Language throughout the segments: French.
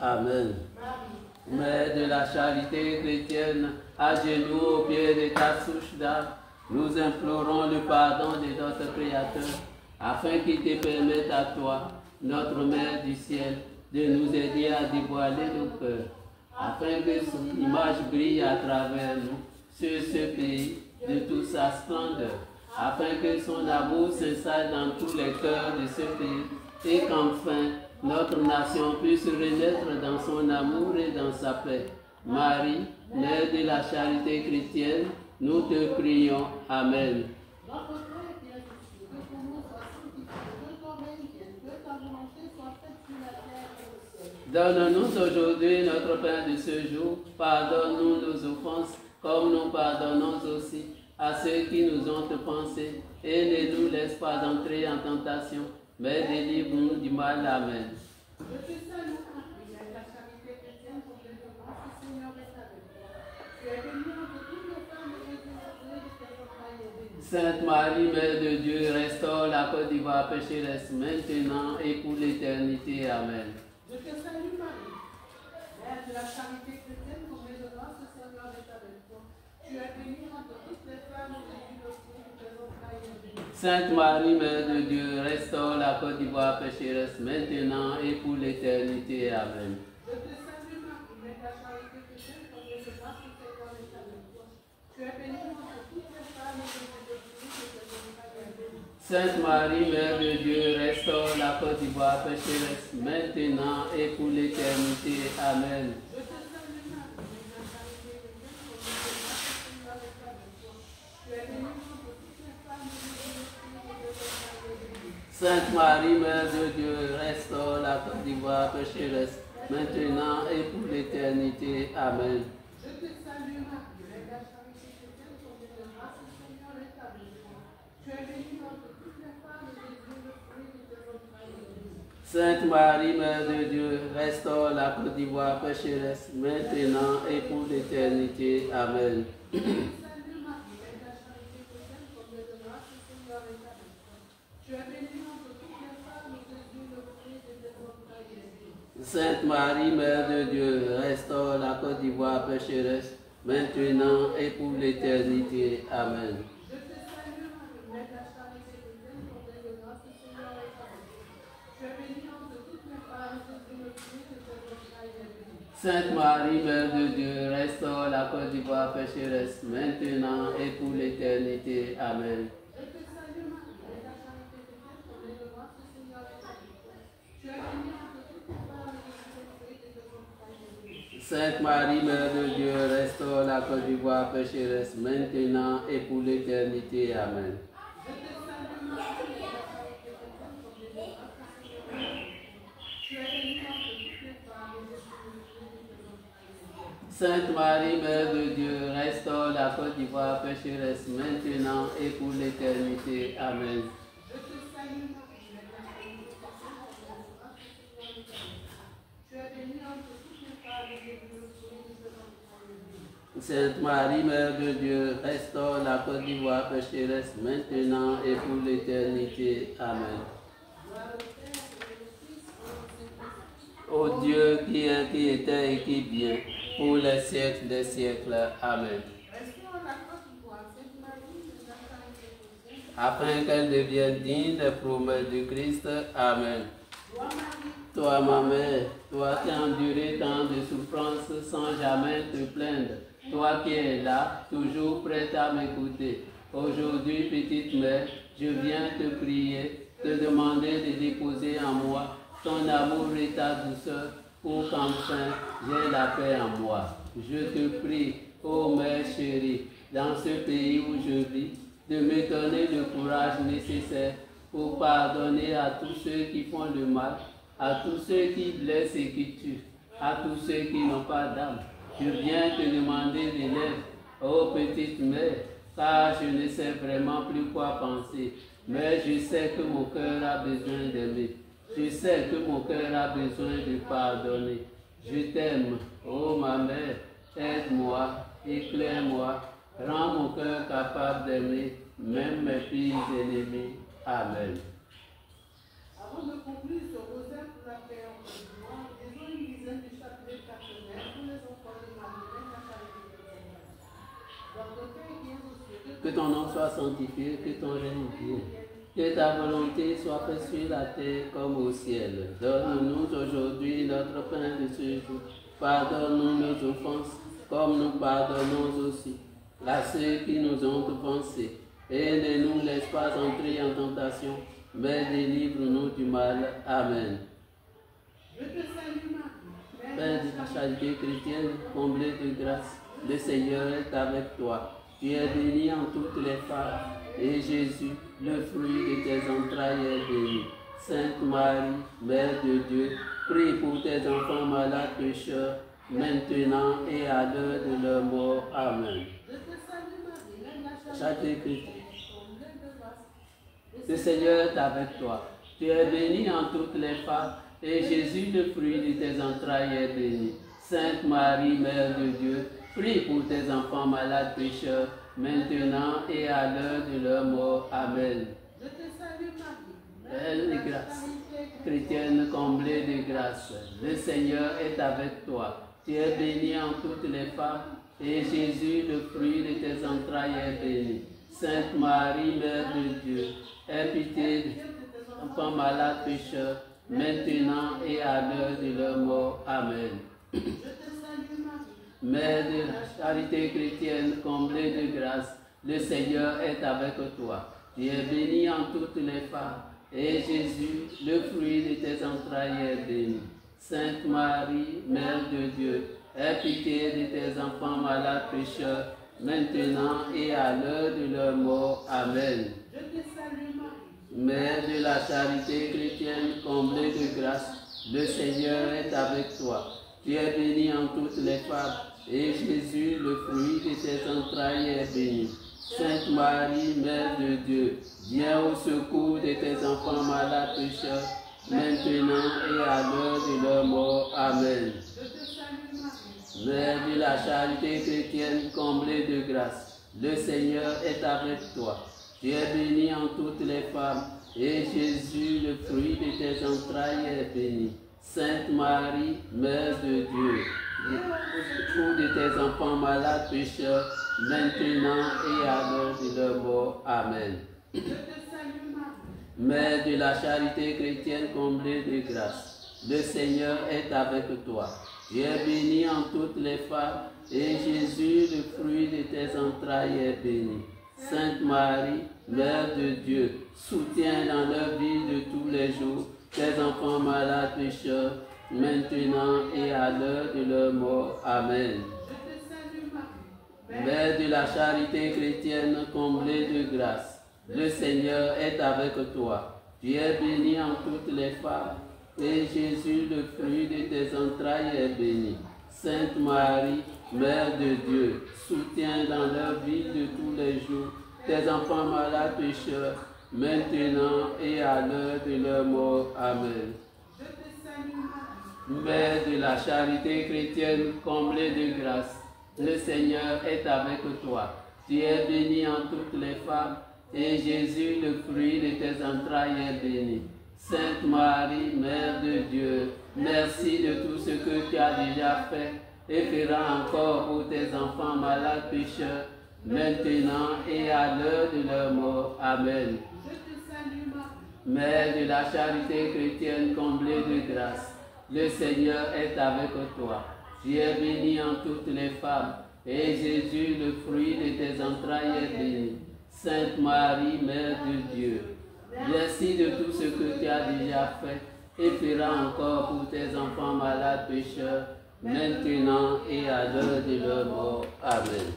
Amen. Mère de la charité chrétienne, à genoux au pied de ta souche d'âme, nous implorons le pardon de notre Créateur, afin qu'il te permette à toi, notre Mère du ciel, de nous aider à dévoiler nos cœurs, afin que son image brille à travers nous, sur ce pays, de toute sa splendeur, afin que son amour s'installe dans tous les cœurs de ce pays, et qu'enfin, notre nation puisse renaître dans son amour et dans sa paix. Marie, Mère de la charité chrétienne, nous te prions. Amen. Donne-nous aujourd'hui notre pain de ce jour. Pardonne-nous nos offenses, comme nous pardonnons aussi à ceux qui nous ont offensés. Et ne nous laisse pas entrer en tentation, mais délivre-nous du mal. Amen. Sainte Marie, Mère de Dieu, restaure la Côte d'Ivoire pécheresse maintenant et pour l'éternité. Amen. Je te salue Marie, Mère de la charité chrétienne, pour mes grâces, le Seigneur est avec toi. Tu es bénie entre toutes les femmes et le fruit de tes entrailles est béni. Sainte Marie, Mère de Dieu, restaure la Côte d'Ivoire pécheresse maintenant et pour l'éternité. Amen. Je te salue Marie, Mère de la charité chrétienne, pour mes grâces, le Seigneur est avec toi. Tu es bénie entre toutes les femmes et le fruit de tes entrailles est béni. Sainte Marie, Mère de Dieu, restaure la Côte d'Ivoire pécheresse maintenant et pour l'éternité. Amen. Je te salue Marie, Mère de la charité chrétienne, pour mes grâces, le Seigneur est avec toi. Tu es bénie entre toutes les femmes et le fruit de tes entrailles est béni. Sainte Marie, Mère de Dieu, restaure la Côte d'Ivoire pécheresse maintenant et pour l'éternité. Amen. Je te salue Marie, Mère de la charité chrétienne, pour mes grâces, le Seigneur est avec toi. Tu es bénie entre toutes les femmes et le fruit de tes entrailles est béni. Sainte Marie, Mère de Dieu, restaure la Côte d'Ivoire pécheresse maintenant et pour l'éternité. Amen. Je te salue Marie, Mère de la charité chrétienne, pour mes grâces, le Seigneur est avec toi. Tu es bénie entre toutes les femmes et le fruit de tes entrailles est béni. Sainte Marie, Mère de Dieu, restaure la Côte d'Ivoire pécheresse maintenant et pour l'éternité. Amen. Je te salue Marie, Mère de la charité chrétienne, pour mes grâces, le Seigneur est avec toi. Tu es bénie entre toutes les femmes et le fruit de tes entrailles est béni. Sainte Marie, Mère de Dieu, restaure la Côte d'Ivoire pécheresse maintenant et pour l'éternité. Amen. Je te salue Marie, Mère de la charité chrétienne, pour mes grâces, le Seigneur est avec toi. Tu es bénie entre toutes les femmes et le fruit de tes entrailles est béni. Sainte Marie, Mère de Dieu, restaure la Côte d'Ivoire pécheresse maintenant et pour l'éternité. Amen. Je te salue Marie, Mère de la charité chrétienne, pour mes grâces, le Seigneur est avec toi. Tu es bénie entre toutes les femmes et le fruit de tes entrailles est béni. Sainte Marie, Mère de Dieu, restaure la Côte d'Ivoire pécheresse maintenant et pour l'éternité. Amen. Je te salue Marie, Mère de la charité chrétienne, pour mes grâces, le Seigneur est avec toi. Tu es bénie entre toutes les femmes et le fruit de tes entrailles est béni. Sainte Marie, Mère de Dieu, restaure la Côte d'Ivoire pécheresse maintenant et pour l'éternité. Amen. Gloire au Père et au Fils et au Saint-Esprit. Ô Dieu qui est, qui était et qui vient, pour les siècles des siècles. Amen. Restons à la Côte d'Ivoire, Sainte Marie, de la charité chrétienne. Afin qu'elle devienne digne des promesses du Christ. Amen. Gloire Marie, Toi, ma mère, toi qui as enduré tant de souffrances sans jamais te plaindre, toi qui es là, toujours prête à m'écouter. Aujourd'hui, petite mère, je viens te prier, te demander de déposer en moi ton amour et ta douceur pour qu'enfin j'ai la paix en moi. Je te prie, ô mère chérie, dans ce pays où je vis, de me donner le courage nécessaire pour pardonner à tous ceux qui font le mal, à tous ceux qui blessent et qui tuent, à tous ceux qui n'ont pas d'âme. Je viens te demander de l'aide, ô petite mère, car je ne sais vraiment plus quoi penser. Mais je sais que mon cœur a besoin d'aimer. Je sais que mon cœur a besoin de pardonner. Je t'aime, ô ma mère, aide-moi, éclaire-moi, rends mon cœur capable d'aimer, même mes pires ennemis. Amen. avant de conclure ce rosaire pour la paix en Côte d'Ivoire, disons une dizaine de ton nom soit sanctifié, que ton règne vienne. Que ta volonté soit faite sur la terre comme au ciel. Donne-nous aujourd'hui notre pain de ce jour. Pardonne-nous nos offenses, comme nous pardonnons aussi à ceux qui nous ont offensés. Et ne nous laisse pas entrer en tentation, mais délivre-nous du mal. Amen. Je te salue Marie, Père de la charité chrétienne, comblée de grâce, le Seigneur est avec toi. Tu es bénie en toutes les femmes, et Jésus, le fruit de tes entrailles, est béni. Sainte Marie, Mère de Dieu, prie pour tes enfants malades pécheurs, maintenant et à l'heure de leur mort. Amen. Je te salue Marie, Mère de la Charité charité chrétienne. comblée de grâce. Le Seigneur est avec toi. Tu es bénie en toutes les femmes, et Jésus, le fruit de tes entrailles, est béni. Sainte Marie, Mère de Dieu, prie pour tes enfants malades pécheurs, maintenant et à l'heure de leur mort. Amen. Je te salue Marie, Belle de grâce, chrétienne comblée de grâce, le Seigneur est avec toi. Tu es bénie en toutes les femmes, et Jésus, le fruit de tes entrailles, est béni. Sainte Marie, Mère de Dieu, aie pitié des enfants malades pécheurs, maintenant et à l'heure de leur mort. Amen. Je te salue Marie, Mère de la charité chrétienne comblée de grâce, le Seigneur est avec toi. Tu es bénie en toutes les femmes, et Jésus, le fruit de tes entrailles, est béni. Sainte Marie, Mère de Dieu, aie pitié de tes enfants malades pécheurs, maintenant et à l'heure de leur mort. Amen. je te salue Marie, Mère de la charité chrétienne comblée de grâce, le Seigneur est avec toi. Tu es bénie en toutes les femmes, et Jésus, le fruit de tes entrailles, est béni. Sainte Marie, Mère de Dieu, viens au secours de tes enfants malades pécheurs, maintenant et à l'heure de leur mort. Amen. je te salue Marie, Mère de la charité chrétienne comblée de grâce, le Seigneur est avec toi. Tu es bénie en toutes les femmes, et Jésus, le fruit de tes entrailles, est béni. Sainte Marie, Mère de Dieu, au secours de tes enfants malades pécheurs, maintenant et à l'heure de leur mort. Amen. je te salue Marie, Mère de la charité chrétienne comblée de grâce, le Seigneur est avec toi. Tu es bénie en toutes les femmes, et Jésus, le fruit de tes entrailles, est béni. Sainte Marie, Mère de Dieu, soutiens dans leur vie de tous les jours tes enfants malades pécheurs, maintenant et à l'heure de leur mort. Amen. je te salue Marie, Mère de la charité chrétienne comblée de grâce, le Seigneur est avec toi. Tu es bénie en toutes les femmes, et Jésus, le fruit de tes entrailles, est béni. Sainte Marie, Mère de Dieu, soutiens dans leur vie de tous les jours tes enfants malades pécheurs, maintenant et à l'heure de leur mort. Amen. je te salue Marie, Mère de la charité chrétienne comblée de grâce, le Seigneur est avec toi. Tu es bénie en toutes les femmes, et Jésus, le fruit de tes entrailles, est béni. Sainte Marie, Mère de Dieu, merci de tout ce que tu as déjà fait et feras encore pour tes enfants malades pécheurs, maintenant et à l'heure de leur mort. Amen. je te salue Marie, Mère de la charité chrétienne comblée de grâce, le Seigneur est avec toi. Tu es bénie en toutes les femmes, et Jésus, le fruit de tes entrailles, est béni. Sainte Marie, Mère de Dieu, merci de tout ce que tu as déjà fait et feras encore pour tes enfants malades pécheurs, maintenant et à l'heure de leur mort. Amen.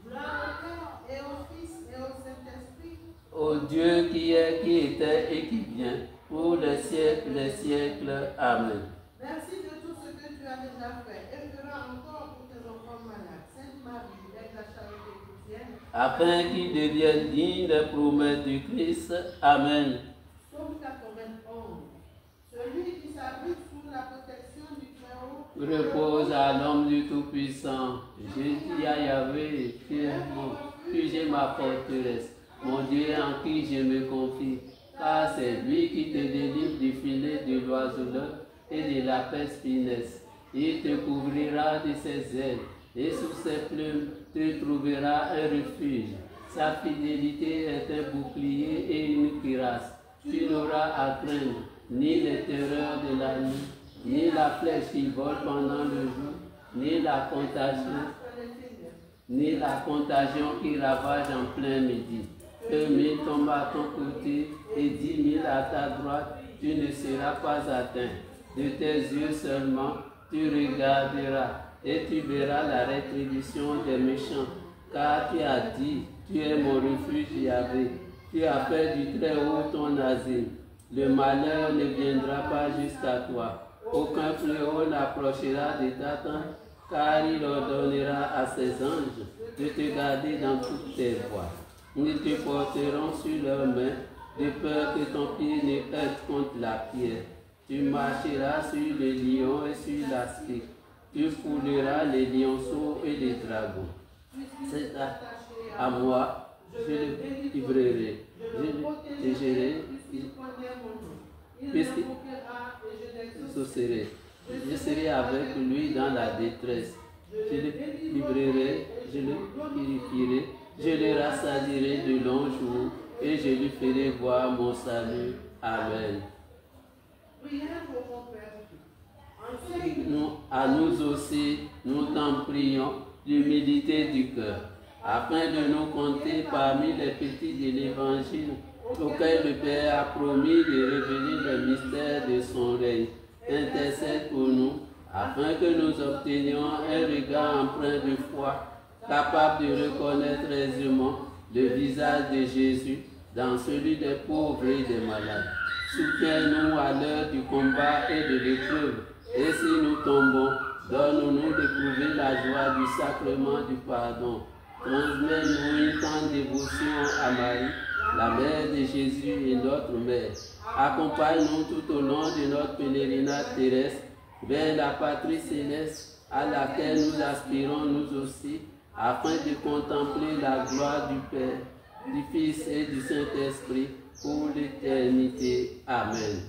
gloire au Père et au Fils et au Saint-Esprit, Ô Dieu qui est, qui était et qui vient, pour les siècles des siècles. Amen. merci de tout ce que tu as déjà fait et feras encore pour tes enfants malades. Sainte Marie, Mère de la charité chrétienne, Afin qu'ils deviennent dignes des promesses du Christ. Amen. Psaume 91. Celui qui s'abrite sous la protection du Très-Haut Repose à l'homme du Tout-Puissant. Je dis à Yahvé, tu es mon refuge et ma forteresse, mon Dieu en qui je me confie. Car c'est lui qui te délivre du filet de l'oiseleur et de la peste funeste. Il te couvrira de ses ailes, et sous ses plumes tu trouveras un refuge. Sa fidélité est un bouclier et une cuirasse. Tu n'auras à craindre ni les terreurs de la nuit, ni la flèche qui vole pendant le jour, ni la contagion qui ravage en plein midi. Que 1000 tombent à ton côté et 10 000 à ta droite, tu ne seras pas atteint. De tes yeux seulement, tu regarderas et tu verras la rétribution des méchants. Car tu as dit, tu es mon refuge, Yahvé. Tu as fait du Très-Haut ton asile. Le malheur ne viendra pas jusqu'à toi. Aucun fléau n'approchera de ta tente, car il ordonnera à ses anges de te garder dans toutes tes voies. Ils te porteront sur leurs mains, de peur que ton pied ne heurte contre la pierre. Tu marcheras sur les lions et sur l'aspic. Tu fouleras les lionceaux et les dragons. C'est à moi, je le livrerai, je le protégerai, puisqu'il je serai avec lui dans la détresse. Je le livrerai, je le purifierai, je le rassasierai de longs jours et je lui ferai voir mon salut. Amen. À nous aussi, nous t'en prions, l'humilité du cœur, afin de nous compter parmi les petits de l'Évangile, auquel le Père a promis de révéler le mystère de son règne. Intercède pour nous, afin que nous obtenions un regard empreint de foi, capable de reconnaître aisément le visage de Jésus dans celui des pauvres et des malades. Soutiens-nous à l'heure du combat et de l'épreuve, et si nous tombons, donne-nous d'éprouver la joie du sacrement du pardon. Transmets-nous une tendre dévotion à Marie, la mère de Jésus et notre mère. Accompagne-nous tout au long de notre pèlerinage terrestre vers la patrie céleste à laquelle nous aspirons nous aussi, afin de contempler la gloire du Père, du Fils et du Saint-Esprit pour l'éternité. Amen.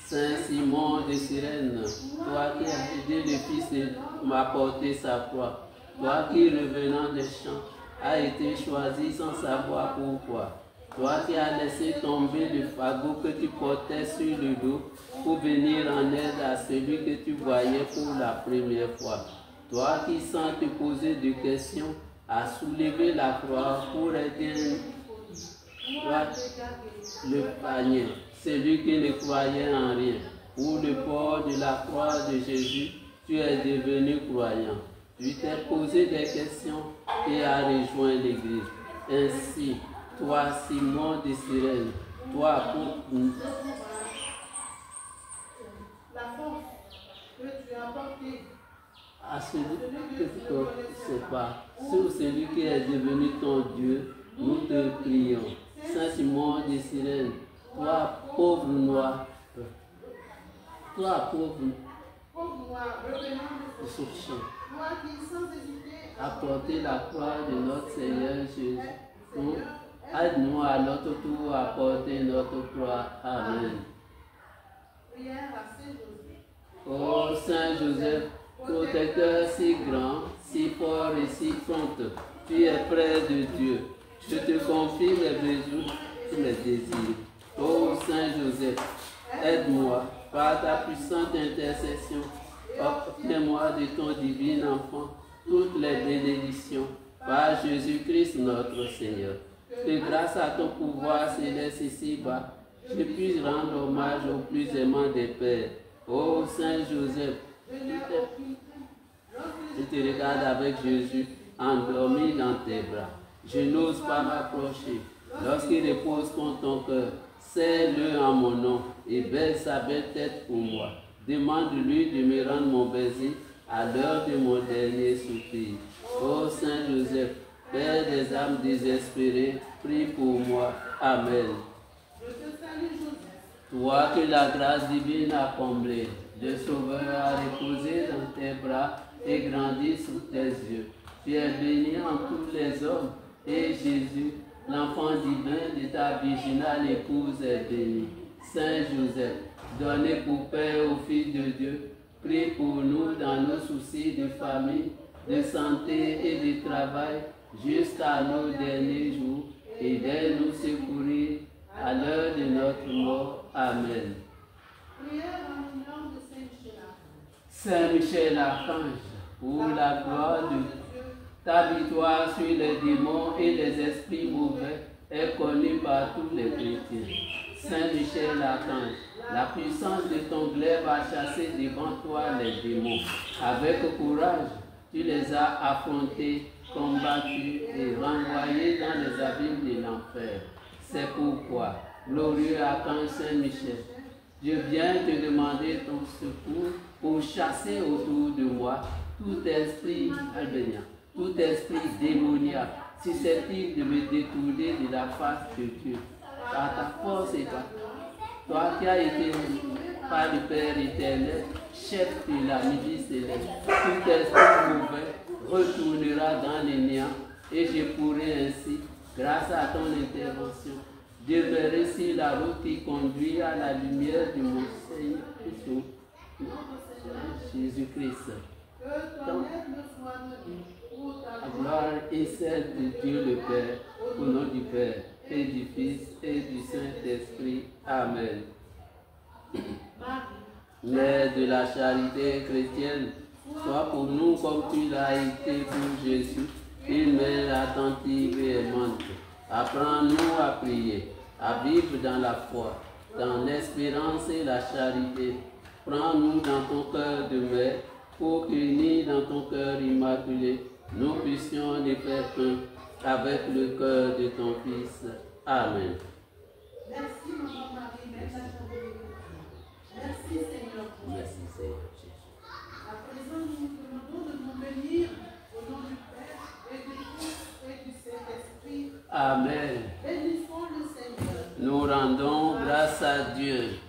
Saint Simon de Cyrène, toi qui as aidé le Fils de m'apporter sa croix, toi qui, revenant des champs, as été choisi sans savoir pourquoi, toi qui as laissé tomber le fagot que tu portais sur le dos pour venir en aide à celui que tu voyais pour la première fois, toi qui, sans te poser de questions, as soulevé la croix pour aider le panier, celui qui ne croyait en rien. Pour le port de la croix de Jésus, tu es devenu croyant. Tu t'es posé des questions et as rejoint l'Église. Ainsi, toi, Simon de Cyrène, toi, pour la force que tu as apportée à celui que tu ne sais pas, sur celui qui est devenu ton Dieu, nous te prions. Saint Simon de Cyrène, toi, pauvre noir, toi, pauvre noir, revenant de ce champ, toi qui, sans hésiter, apportez la croix de notre Seigneur Jésus. Aide-nous à notre tour à porter notre croix. Amen. Prière à Saint Joseph. Ô Saint Joseph, protecteur si grand, si fort et si prompt, tu es près de Dieu. Je te confie mes besoins et mes désirs. Ô Saint Joseph, aide-moi par ta puissante intercession. Obtiens-moi de ton divin enfant toutes les bénédictions par Jésus-Christ notre Seigneur. Que grâce à ton pouvoir céleste ici-bas, je puisse rendre hommage au plus aimant des pères. Ô Saint Joseph, je te regarde avec Jésus endormi dans tes bras. Je n'ose pas m'approcher. Lorsqu'il repose contre ton cœur, serre-le en mon nom et baisse sa belle tête pour moi. Demande-lui de me rendre mon baiser à l'heure de mon dernier soupir. Ô Saint Joseph, Père des âmes désespérées, prie pour moi. Amen. Toi que la grâce divine a comblé, le Sauveur a reposé dans tes bras et grandi sous tes yeux. Tu es béni en tous les hommes, et Jésus, l'enfant divin de ta virginale épouse, est béni. Saint Joseph, donné pour Père au Fils de Dieu, Prie pour nous dans nos soucis de famille, de santé et de travail, jusqu'à nos derniers jours, et d'aide nous secourir à l'heure de notre mort. Amen. Prière en l'honneur de Saint Michel Archange. Saint Michel Archange, pour la gloire de Dieu, ta victoire sur les démons et les esprits mauvais est connue par tous les chrétiens. Saint Michel Archange, la puissance de ton glaive a chassé devant toi les démons. Avec courage, tu les as affrontés, combattus et renvoyés dans les abîmes de l'enfer. C'est pourquoi, glorieux Archange Saint Michel, je viens te demander ton secours pour chasser autour de moi tout esprit malveillant, tout esprit démoniaque, susceptible de me détourner de la face de Dieu. Par ta force et ta toi qui as été par le Père éternel, chef de la midi céleste, tout esprit mauvais retournera dans les néants et je pourrai ainsi, grâce à ton intervention, demeurer sur la route qui conduit à la lumière de mon Seigneur Jésus-Christ. Que ton aide me soit donnée pour ta La gloire est celle de Dieu le Père, au nom du Père, et du Fils, et du Saint-Esprit. Amen. Mère de la charité chrétienne, sois pour nous comme tu l'as été pour Jésus, une mère attentive et aimante. Apprends-nous à prier, à vivre dans la foi, dans l'espérance et la charité. Prends-nous dans ton cœur de mère, pour qu'unis dans ton cœur immaculé, nous puissions les faire un avec le cœur de ton Fils. Amen. Merci, Maman Marie, Mère de la charité. Merci, Seigneur. Merci, Seigneur Jésus. À présent, nous vous demandons de nous bénir au nom du Père et du Fils et du Saint-Esprit. Amen. Bénissons le Seigneur. Nous rendons grâce à Dieu.